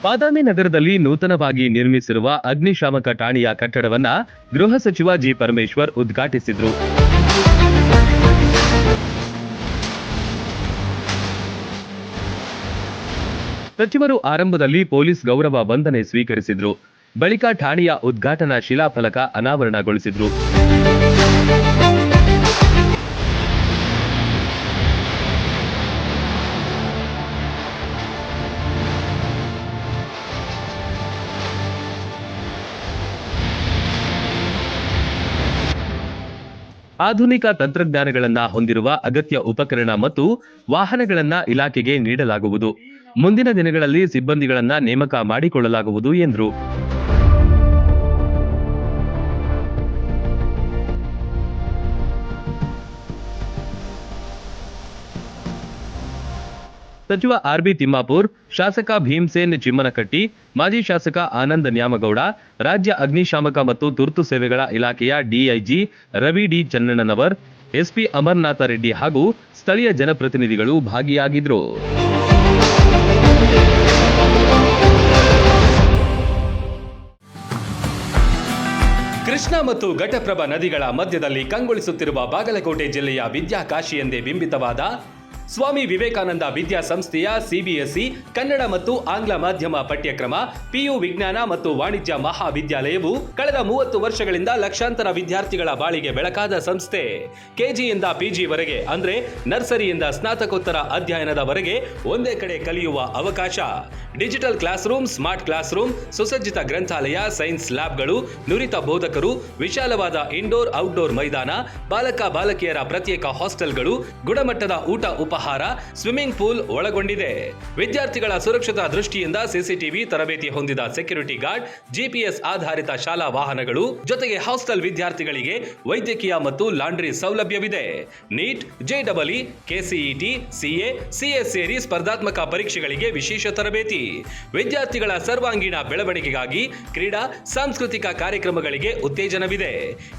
ಬಾದಾಮಿ ನಗರದಲ್ಲಿ ನೂತನವಾಗಿ ನಿರ್ಮಿಸಿರುವ ಅಗ್ನಿಶಾಮಕ ಠಾಣೆಯ ಕಟ್ಟಡವನ್ನ ಗೃಹ ಸಚಿವ ಜಿ ಪರಮೇಶ್ವರ್ ಉದ್ಘಾಟಿಸಿದರು. ಸಚಿವರು ಆರಂಭದಲ್ಲಿ ಪೊಲೀಸ್ ಗೌರವ ವಂದನೆ ಸ್ವೀಕರಿಸಿದರು. ಬಳಿಕ ಠಾಣೆಯ ಉದ್ಘಾಟನಾ ಶಿಲಾಫಲಕ ಅನಾವರಣಗೊಳಿಸಿದರು. ಆಧುನಿಕ ತಂತ್ರಜ್ಞಾನಗಳನ್ನು ಹೊಂದಿರುವ ಅಗತ್ಯ ಉಪಕರಣ ಮತ್ತು ವಾಹನಗಳನ್ನು ಇಲಾಖೆಗೆ ನೀಡಲಾಗುವುದು. ಮುಂದಿನ ದಿನಗಳಲ್ಲಿ ಸಿಬ್ಬಂದಿಗಳನ್ನು ನೇಮಕ ಮಾಡಿಕೊಳ್ಳಲಾಗುವುದು ಎಂದರು. ಸಚಿವ ಆರ್.ಬಿ. ತಿಮ್ಮಾಪುರ್, ಶಾಸಕ ಭೀಮಸೇನ್ ಚಿಮ್ಮನಕಟ್ಟಿ, ಮಾಜಿ ಶಾಸಕ ಆನಂದ್ ನ್ಯಾಮಗೌಡ, ರಾಜ್ಯ ಅಗ್ನಿಶಾಮಕ ಮತ್ತು ತುರ್ತು ಸೇವೆಗಳ ಇಲಾಖೆಯ DIG Ravi D Channannavar, SP Amarnath Reddy ಹಾಗೂ ಸ್ಥಳೀಯ ಜನಪ್ರತಿನಿಧಿಗಳು ಭಾಗಿಯಾಗಿದ್ದರು. ಕೃಷ್ಣಾ ಮತ್ತು ಘಟಪ್ರಭಾ ನದಿಗಳ ಮಧ್ಯದಲ್ಲಿ ಕಂಗೊಳಿಸುತ್ತಿರುವ ಬಾಗಲಕೋಟೆ ಜಿಲ್ಲೆಯ ವಿದ್ಯಾಕಾಶಿ ಎಂದೇ ಬಿಂಬಿತವಾದ ಸ್ವಾಮಿ ವಿವೇಕಾನಂದ ವಿದ್ಯಾಸಂಸ್ಥೆಯ ಸಿಬಿಎಸ್ಇ ಕನ್ನಡ ಮತ್ತು ಆಂಗ್ಲ ಮಾಧ್ಯಮ ಪಠ್ಯಕ್ರಮ ಪಿಯು ವಿಜ್ಞಾನ ಮತ್ತು ವಾಣಿಜ್ಯ ಮಹಾವಿದ್ಯಾಲಯವು ಕಳೆದ 30 ವರ್ಷಗಳಿಂದ ಲಕ್ಷಾಂತರ ವಿದ್ಯಾರ್ಥಿಗಳ ಬಾಳಿಗೆ ಬೆಳಕಾದ ಸಂಸ್ಥೆ. ಕೆಜಿಯಿಂದ ಪಿಜಿವರೆಗೆ ಅಂದ್ರೆ ನರ್ಸರಿಯಿಂದ ಸ್ನಾತಕೋತ್ತರ ಅಧ್ಯಯನದವರೆಗೆ ಒಂದೇ ಕಡೆ ಕಲಿಯುವ ಅವಕಾಶ. Digital class room, smart class room, ಸುಸಜ್ಜಿತ ಗ್ರಂಥಾಲಯ, ಸೈನ್ಸ್ ಲ್ಯಾಬ್ಗಳು, ನುರಿತ ಬೋಧಕರು, ವಿಶಾಲವಾದ ಇಂಡೋರ್ ಔಟ್ಡೋರ್ ಮೈದಾನ, ಬಾಲಕ ಬಾಲಕಿಯರ ಪ್ರತ್ಯೇಕ ಹಾಸ್ಟೆಲ್ಗಳು, ಗುಣಮಟ್ಟದ ಊಟ ಉಪಹಾರ, ಸ್ವಿಮ್ಮಿಂಗ್ ಪೂಲ್ ಒಳಗೊಂಡಿದೆ. ವಿದ್ಯಾರ್ಥಿಗಳ ಸುರಕ್ಷತಾ ದೃಷ್ಟಿಯಿಂದ ಸಿಸಿಟಿವಿ ತರಬೇತಿ ಹೊಂದಿದ ಸೆಕ್ಯೂರಿಟಿ ಗಾರ್ಡ್, ಜಿಪಿಎಸ್ ಆಧಾರಿತ ಶಾಲಾ ವಾಹನಗಳು, ಜೊತೆಗೆ ಹಾಸ್ಟೆಲ್ ವಿದ್ಯಾರ್ಥಿಗಳಿಗೆ ವೈದ್ಯಕೀಯ ಮತ್ತು ಲಾಂಡ್ರಿ ಸೌಲಭ್ಯವಿದೆ. NEET, JEE, KCET, CA, CS ಸೇರಿ ಸ್ಪರ್ಧಾತ್ಮಕ ಪರೀಕ್ಷೆಗಳಿಗೆ ವಿಶೇಷ ತರಬೇತಿ. ವಿದ್ಯಾರ್ಥಿಗಳ ಸರ್ವಾಂಗೀಣ ಬೆಳವಣಿಗೆಗಾಗಿ ಕ್ರೀಡಾ, ಸಾಂಸ್ಕೃತಿಕ ಕಾರ್ಯಕ್ರಮಗಳಿಗೆ ಉತ್ತೇಜನವಿದೆ.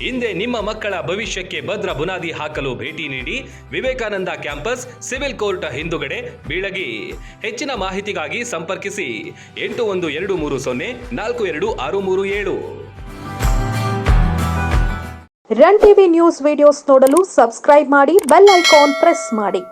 ಹಿಂದೆ ನಿಮ್ಮ ಮಕ್ಕಳ ಭವಿಷ್ಯಕ್ಕೆ ಭದ್ರ ಬುನಾದಿ ಹಾಕಲು ಭೇಟಿ ನೀಡಿ. ವಿವೇಕಾನಂದ ಕ್ಯಾಂಪಸ್, ಸಿವಿಲ್ ಕೋರ್ಟ್ ಹಿಂದುಗಡೆ, ಬೀಳಗಿ. ಹೆಚ್ಚಿನ ಮಾಹಿತಿಗಾಗಿ ಸಂಪರ್ಕಿಸಿ 8123042637. ರನ್ ಟಿವಿ ನ್ಯೂಸ್ ವಿಡಿಯೋಸ್ ನೋಡಲು ಸಬ್ಸ್ಕ್ರೈಬ್ ಮಾಡಿ, ಬೆಲ್ ಐಕಾನ್ ಪ್ರೆಸ್ ಮಾಡಿ.